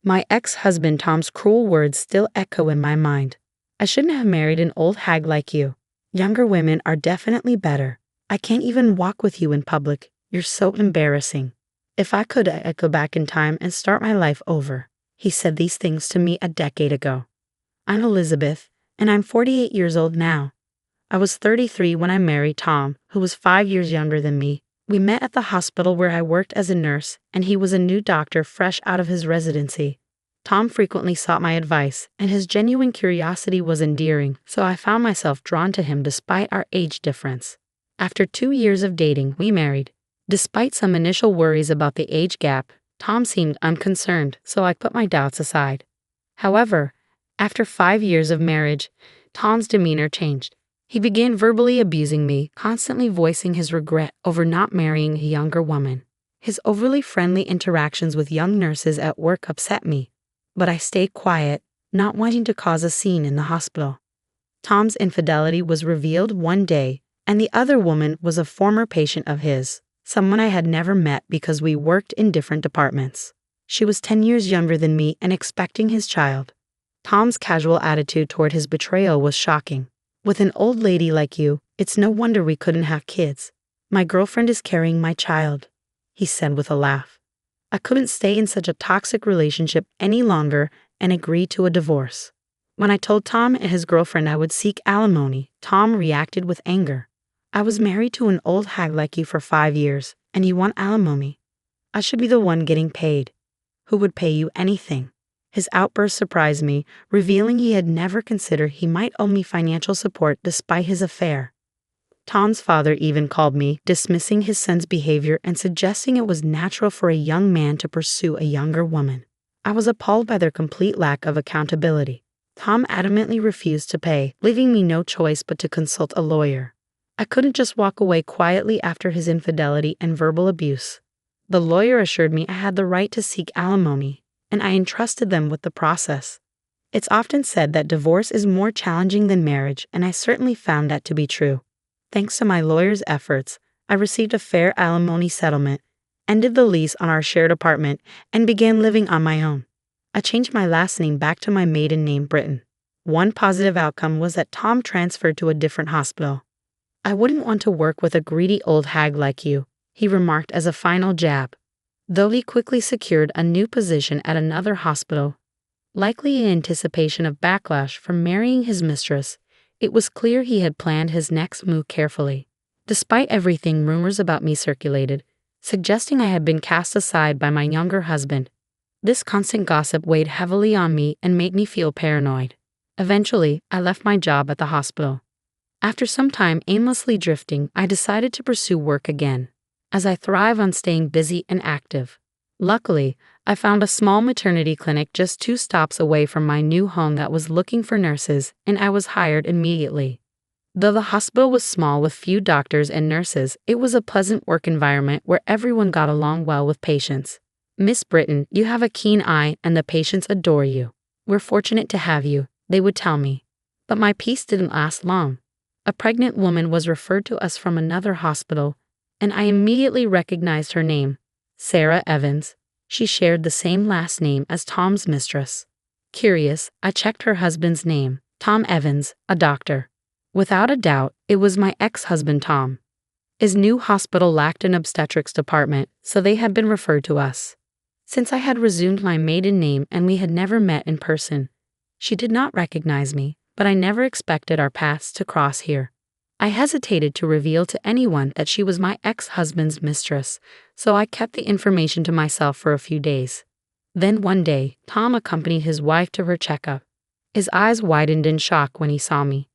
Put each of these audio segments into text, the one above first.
My ex-husband Tom's cruel words still echo in my mind. I shouldn't have married an old hag like you. Younger women are definitely better. I can't even walk with you in public. You're so embarrassing. If I could, I'd go back in time and start my life over. He said these things to me a decade ago. I'm Elizabeth, and I'm 48 years old now. I was 33 when I married Tom, who was 5 years younger than me. We met at the hospital where I worked as a nurse, and he was a new doctor fresh out of his residency. Tom frequently sought my advice, and his genuine curiosity was endearing, so I found myself drawn to him despite our age difference. After 2 years of dating, we married. Despite some initial worries about the age gap, Tom seemed unconcerned, so I put my doubts aside. However, after 5 years of marriage, Tom's demeanor changed. He began verbally abusing me, constantly voicing his regret over not marrying a younger woman. His overly friendly interactions with young nurses at work upset me, but I stayed quiet, not wanting to cause a scene in the hospital. Tom's infidelity was revealed one day, and the other woman was a former patient of his, someone I had never met because we worked in different departments. She was 10 years younger than me and expecting his child. Tom's casual attitude toward his betrayal was shocking. With an old lady like you, it's no wonder we couldn't have kids. My girlfriend is carrying my child, he said with a laugh. I couldn't stay in such a toxic relationship any longer and agreed to a divorce. When I told Tom and his girlfriend I would seek alimony, Tom reacted with anger. I was married to an old hag like you for 5 years, and you want alimony. I should be the one getting paid. Who would pay you anything? His outburst surprised me, revealing he had never considered he might owe me financial support despite his affair. Tom's father even called me, dismissing his son's behavior and suggesting it was natural for a young man to pursue a younger woman. I was appalled by their complete lack of accountability. Tom adamantly refused to pay, leaving me no choice but to consult a lawyer. I couldn't just walk away quietly after his infidelity and verbal abuse. The lawyer assured me I had the right to seek alimony, and I entrusted them with the process. It's often said that divorce is more challenging than marriage, and I certainly found that to be true. Thanks to my lawyer's efforts, I received a fair alimony settlement, ended the lease on our shared apartment, and began living on my own. I changed my last name back to my maiden name, Britton. One positive outcome was that Tom transferred to a different hospital. I wouldn't want to work with a greedy old hag like you, he remarked as a final jab. Though he quickly secured a new position at another hospital, likely in anticipation of backlash from marrying his mistress, it was clear he had planned his next move carefully. Despite everything, rumors about me circulated, suggesting I had been cast aside by my younger husband. This constant gossip weighed heavily on me and made me feel paranoid. Eventually, I left my job at the hospital. After some time aimlessly drifting, I decided to pursue work again, as I thrive on staying busy and active. Luckily, I found a small maternity clinic just 2 stops away from my new home that was looking for nurses, and I was hired immediately. Though the hospital was small with few doctors and nurses, it was a pleasant work environment where everyone got along well with patients. Miss Britton, you have a keen eye and the patients adore you. We're fortunate to have you, they would tell me. But my peace didn't last long. A pregnant woman was referred to us from another hospital, and I immediately recognized her name, Sarah Evans. She shared the same last name as Tom's mistress. Curious, I checked her husband's name, Tom Evans, a doctor. Without a doubt, it was my ex-husband Tom. His new hospital lacked an obstetrics department, so they had been referred to us. Since I had resumed my maiden name and we had never met in person, she did not recognize me, but I never expected our paths to cross here. I hesitated to reveal to anyone that she was my ex-husband's mistress, so I kept the information to myself for a few days. Then one day, Tom accompanied his wife to her checkup. His eyes widened in shock when he saw me.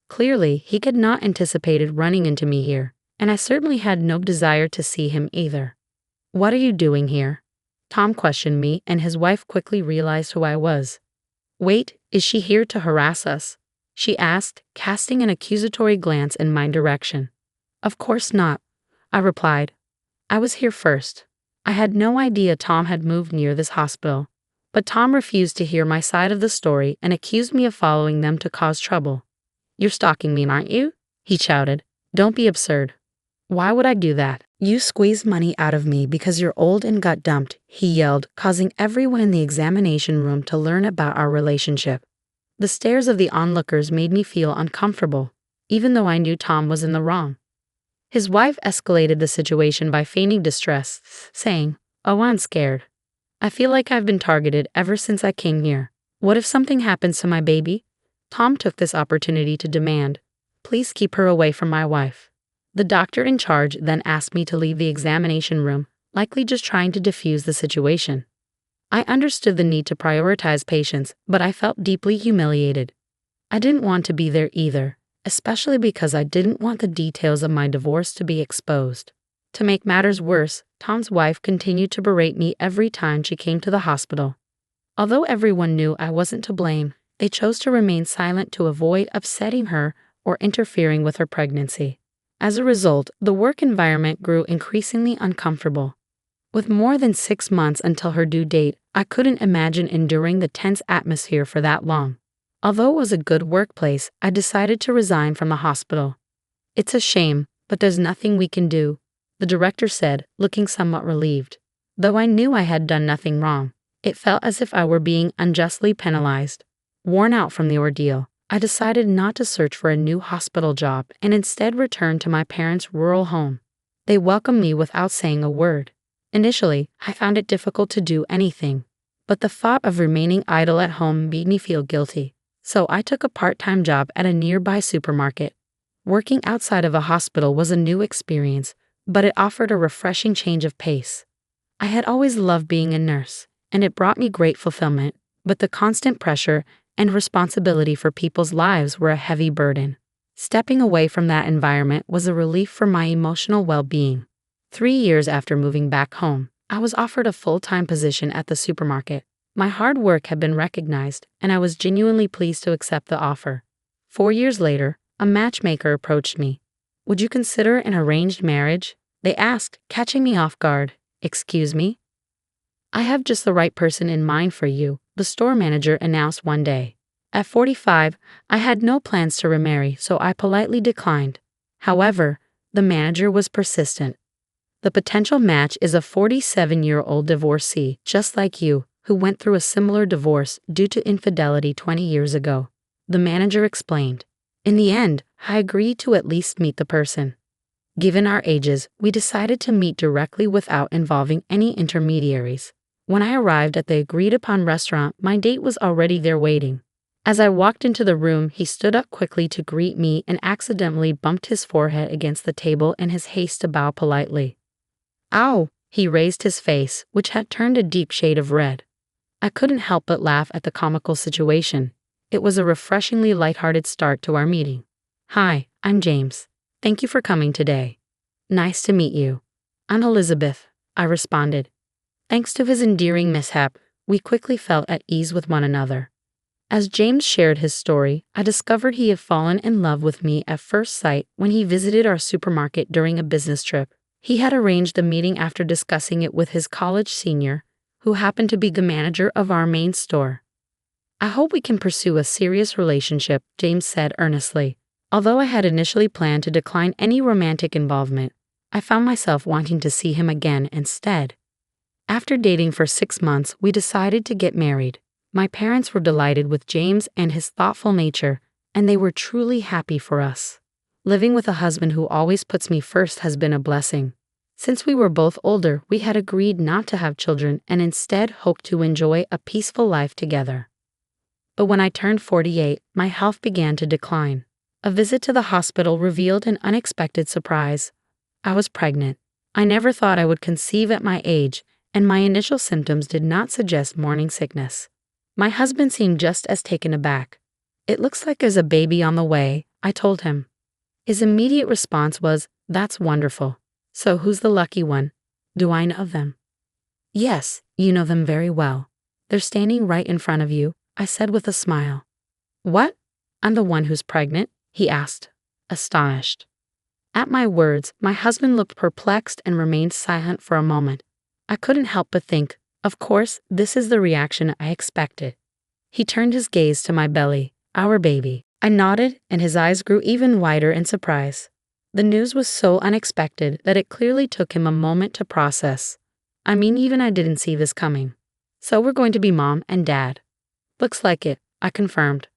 Clearly, he had not anticipated running into me here, and I certainly had no desire to see him either. "What are you doing here?" Tom questioned me, and his wife quickly realized who I was. "Wait, is she here to harass us?" she asked, casting an accusatory glance in my direction. "Of course not," I replied. "I was here first. I had no idea Tom had moved near this hospital." But Tom refused to hear my side of the story and accused me of following them to cause trouble. "You're stalking me, aren't you?" he shouted. "Don't be absurd. Why would I do that? You squeezed money out of me because you're old and got dumped, he yelled, causing everyone in the examination room to learn about our relationship. The stares of the onlookers made me feel uncomfortable, even though I knew Tom was in the wrong. His wife escalated the situation by feigning distress, saying, "Oh, I'm scared. I feel like I've been targeted ever since I came here. What if something happens to my baby?" Tom took this opportunity to demand, "Please keep her away from my wife." The doctor in charge then asked me to leave the examination room, likely just trying to defuse the situation. I understood the need to prioritize patients, but I felt deeply humiliated. I didn't want to be there either, especially because I didn't want the details of my divorce to be exposed. To make matters worse, Tom's wife continued to berate me every time she came to the hospital. Although everyone knew I wasn't to blame, they chose to remain silent to avoid upsetting her or interfering with her pregnancy. As a result, the work environment grew increasingly uncomfortable. With more than 6 months until her due date, I couldn't imagine enduring the tense atmosphere for that long. Although it was a good workplace, I decided to resign from the hospital. "It's a shame, but there's nothing we can do," the director said, looking somewhat relieved. Though I knew I had done nothing wrong, it felt as if I were being unjustly penalized. Worn out from the ordeal, I decided not to search for a new hospital job and instead returned to my parents' rural home. They welcomed me without saying a word. Initially, I found it difficult to do anything, but the thought of remaining idle at home made me feel guilty. So I took a part-time job at a nearby supermarket. Working outside of a hospital was a new experience, but it offered a refreshing change of pace. I had always loved being a nurse, and it brought me great fulfillment, but the constant pressure and responsibility for people's lives were a heavy burden. Stepping away from that environment was a relief for my emotional well-being. 3 years after moving back home, I was offered a full-time position at the supermarket. My hard work had been recognized, and I was genuinely pleased to accept the offer. 4 years later, a matchmaker approached me. "Would you consider an arranged marriage?" they asked, catching me off guard. "Excuse me?" "I have just the right person in mind for you," the store manager announced one day. At 45, I had no plans to remarry, so I politely declined. However, the manager was persistent. "The potential match is a 47-year-old divorcee, just like you, who went through a similar divorce due to infidelity 20 years ago," the manager explained. In the end, I agreed to at least meet the person. Given our ages, we decided to meet directly without involving any intermediaries. When I arrived at the agreed-upon restaurant, my date was already there waiting. As I walked into the room, he stood up quickly to greet me and accidentally bumped his forehead against the table in his haste to bow politely. "Ow!" He raised his face, which had turned a deep shade of red. I couldn't help but laugh at the comical situation. It was a refreshingly lighthearted start to our meeting. "Hi, I'm James. Thank you for coming today." "Nice to meet you." "I'm Elizabeth," I responded. Thanks to his endearing mishap, we quickly felt at ease with one another. As James shared his story, I discovered he had fallen in love with me at first sight when he visited our supermarket during a business trip. He had arranged the meeting after discussing it with his college senior, who happened to be the manager of our main store. "I hope we can pursue a serious relationship," James said earnestly. Although I had initially planned to decline any romantic involvement, I found myself wanting to see him again instead. After dating for 6 months, we decided to get married. My parents were delighted with James and his thoughtful nature, and they were truly happy for us. Living with a husband who always puts me first has been a blessing. Since we were both older, we had agreed not to have children and instead hoped to enjoy a peaceful life together. But when I turned 48, my health began to decline. A visit to the hospital revealed an unexpected surprise. I was pregnant. I never thought I would conceive at my age, and my initial symptoms did not suggest morning sickness. My husband seemed just as taken aback. "It looks like there's a baby on the way," I told him. His immediate response was, "That's wonderful. So who's the lucky one? Do I know them?" "Yes, you know them very well. They're standing right in front of you," I said with a smile. "What? I'm the one who's pregnant?" he asked, astonished. At my words, my husband looked perplexed and remained silent for a moment. I couldn't help but think, of course, this is the reaction I expected. He turned his gaze to my belly, our baby. I nodded, and his eyes grew even wider in surprise. The news was so unexpected that it clearly took him a moment to process. I mean, even I didn't see this coming. So we're going to be mom and dad. Looks like it, I confirmed.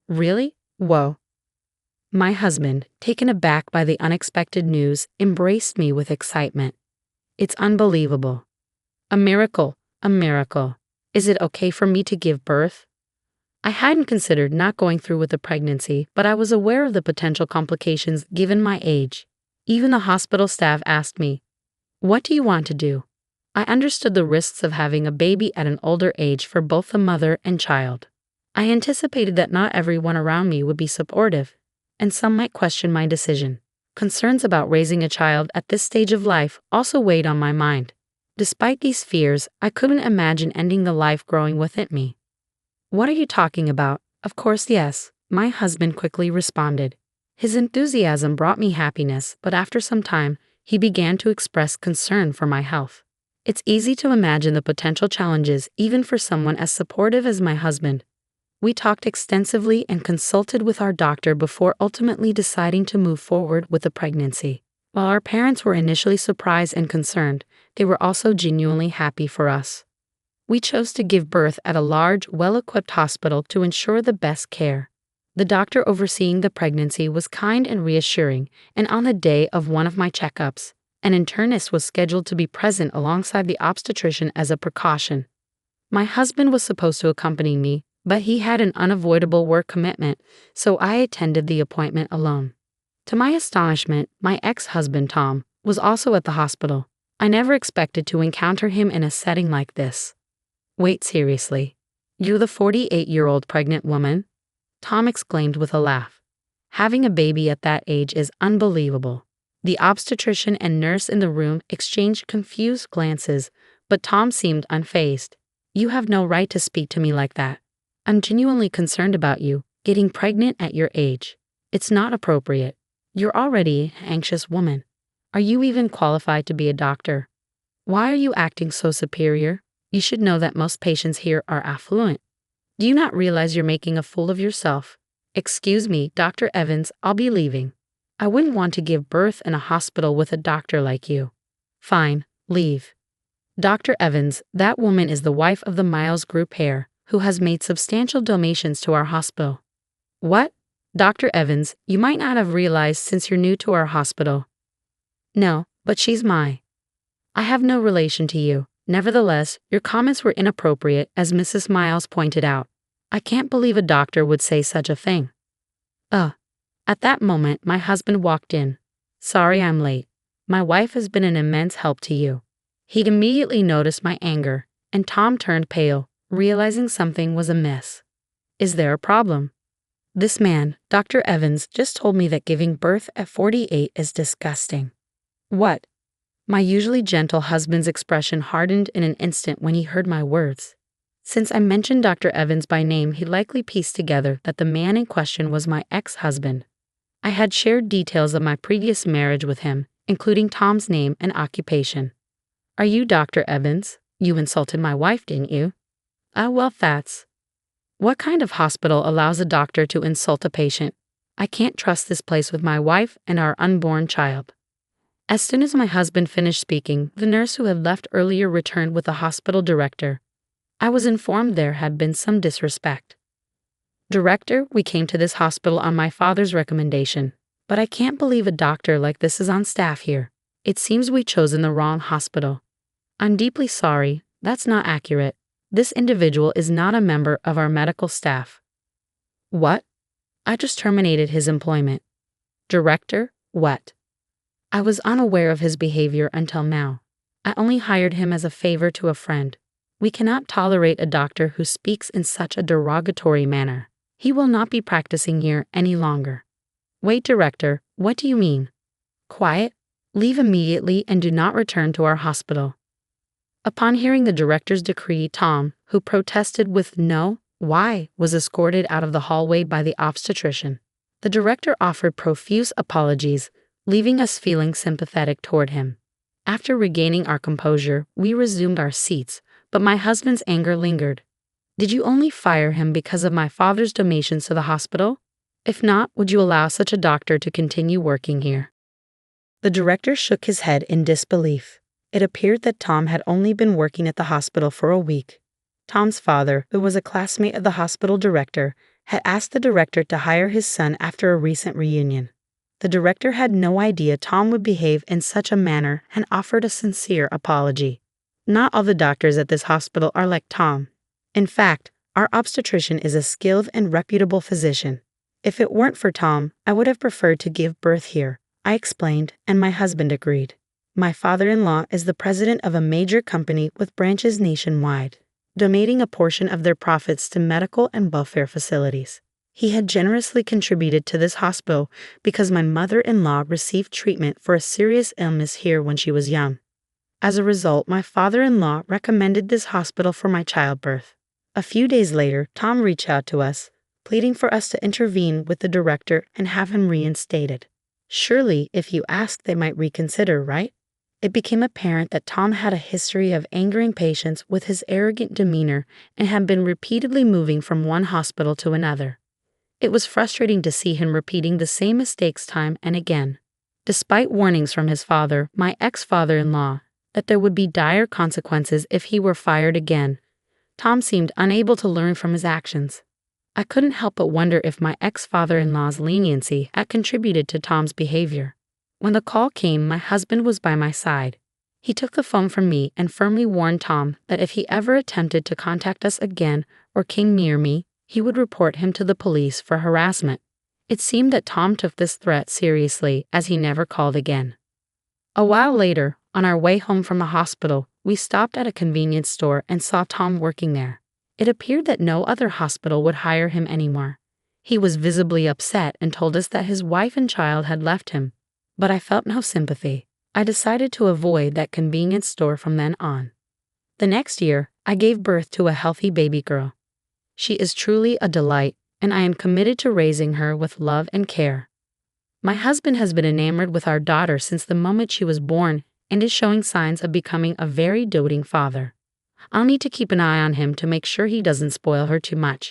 Really? Whoa. My husband, taken aback by the unexpected news, embraced me with excitement. It's unbelievable. A miracle, a miracle. Is it okay for me to give birth? I hadn't considered not going through with the pregnancy, but I was aware of the potential complications given my age. Even the hospital staff asked me, "What do you want to do?" I understood the risks of having a baby at an older age for both the mother and child. I anticipated that not everyone around me would be supportive, and some might question my decision. Concerns about raising a child at this stage of life also weighed on my mind. Despite these fears, I couldn't imagine ending the life growing within me. "What are you talking about?" "Of course, yes," my husband quickly responded. His enthusiasm brought me happiness, but after some time, he began to express concern for my health. It's easy to imagine the potential challenges even for someone as supportive as my husband. We talked extensively and consulted with our doctor before ultimately deciding to move forward with the pregnancy. While our parents were initially surprised and concerned, they were also genuinely happy for us. We chose to give birth at a large, well-equipped hospital to ensure the best care. The doctor overseeing the pregnancy was kind and reassuring, and on the day of one of my checkups, an internist was scheduled to be present alongside the obstetrician as a precaution. My husband was supposed to accompany me, but he had an unavoidable work commitment, so I attended the appointment alone. To my astonishment, my ex-husband Tom was also at the hospital. I never expected to encounter him in a setting like this. "Wait, seriously? You're the 48-year-old pregnant woman?" Tom exclaimed with a laugh. Having a baby at that age is unbelievable. The obstetrician and nurse in the room exchanged confused glances, but Tom seemed unfazed. "You have no right to speak to me like that. I'm genuinely concerned about you, getting pregnant at your age. It's not appropriate. You're already an anxious woman. Are you even qualified to be a doctor? Why are you acting so superior? You should know that most patients here are affluent. Do you not realize you're making a fool of yourself? Excuse me, Dr. Evans, I'll be leaving. I wouldn't want to give birth in a hospital with a doctor like you." "Fine, leave." "Dr. Evans, that woman is the wife of the Miles Group heir, who has made substantial donations to our hospital." "What? Dr. Evans, you might not have realized since you're new to our hospital." "No, but she's I have no relation to you. Nevertheless, your comments were inappropriate, as Mrs. Miles pointed out. I can't believe a doctor would say such a thing." At that moment, my husband walked in. "Sorry I'm late. My wife has been an immense help to you." He'd immediately noticed my anger, and Tom turned pale, realizing something was amiss. "Is there a problem?" "This man, Dr. Evans, just told me that giving birth at 48 is disgusting." "What?" My usually gentle husband's expression hardened in an instant when he heard my words. Since I mentioned Dr. Evans by name, he likely pieced together that the man in question was my ex-husband. I had shared details of my previous marriage with him, including Tom's name and occupation. "Are you Dr. Evans? You insulted my wife, didn't you?" Well, that's... What kind of hospital allows a doctor to insult a patient? I can't trust this place with my wife and our unborn child." As soon as my husband finished speaking, the nurse who had left earlier returned with the hospital director. I was informed there had been some disrespect. "Director, we came to this hospital on my father's recommendation, but I can't believe a doctor like this is on staff here. It seems we chosen the wrong hospital." "I'm deeply sorry, that's not accurate. This individual is not a member of our medical staff." "What? I just terminated his employment." "Director, what?" I was unaware of his behavior until now. I only hired him as a favor to a friend. We cannot tolerate a doctor who speaks in such a derogatory manner. He will not be practicing here any longer." "Wait, Director, what do you mean?" "Quiet. Leave immediately and do not return to our hospital." Upon hearing the director's decree, Tom, who protested with "no, why," was escorted out of the hallway by the obstetrician. The director offered profuse apologies, leaving us feeling sympathetic toward him. After regaining our composure, we resumed our seats, but my husband's anger lingered. "Did you only fire him because of my father's donations to the hospital? If not, would you allow such a doctor to continue working here?" The director shook his head in disbelief. It appeared that Tom had only been working at the hospital for a week. Tom's father, who was a classmate of the hospital director, had asked the director to hire his son after a recent reunion. The director had no idea Tom would behave in such a manner and offered a sincere apology. Not all the doctors at this hospital are like Tom. In fact, our obstetrician is a skilled and reputable physician. If it weren't for Tom, I would have preferred to give birth here, I explained, and my husband agreed. My father-in-law is the president of a major company with branches nationwide, donating a portion of their profits to medical and welfare facilities. He had generously contributed to this hospital because my mother-in-law received treatment for a serious illness here when she was young. As a result, my father-in-law recommended this hospital for my childbirth. A few days later, Tom reached out to us, pleading for us to intervene with the director and have him reinstated. Surely, if you ask, they might reconsider, right? It became apparent that Tom had a history of angering patients with his arrogant demeanor and had been repeatedly moving from one hospital to another. It was frustrating to see him repeating the same mistakes time and again. Despite warnings from his father, my ex-father-in-law, that there would be dire consequences if he were fired again, Tom seemed unable to learn from his actions. I couldn't help but wonder if my ex-father-in-law's leniency had contributed to Tom's behavior. When the call came, my husband was by my side. He took the phone from me and firmly warned Tom that if he ever attempted to contact us again or came near me, he would report him to the police for harassment. It seemed that Tom took this threat seriously, as he never called again. A while later, on our way home from the hospital, we stopped at a convenience store and saw Tom working there. It appeared that no other hospital would hire him anymore. He was visibly upset and told us that his wife and child had left him. But I felt no sympathy. I decided to avoid that convenience store from then on. The next year, I gave birth to a healthy baby girl. She is truly a delight, and I am committed to raising her with love and care. My husband has been enamored with our daughter since the moment she was born and is showing signs of becoming a very doting father. I'll need to keep an eye on him to make sure he doesn't spoil her too much.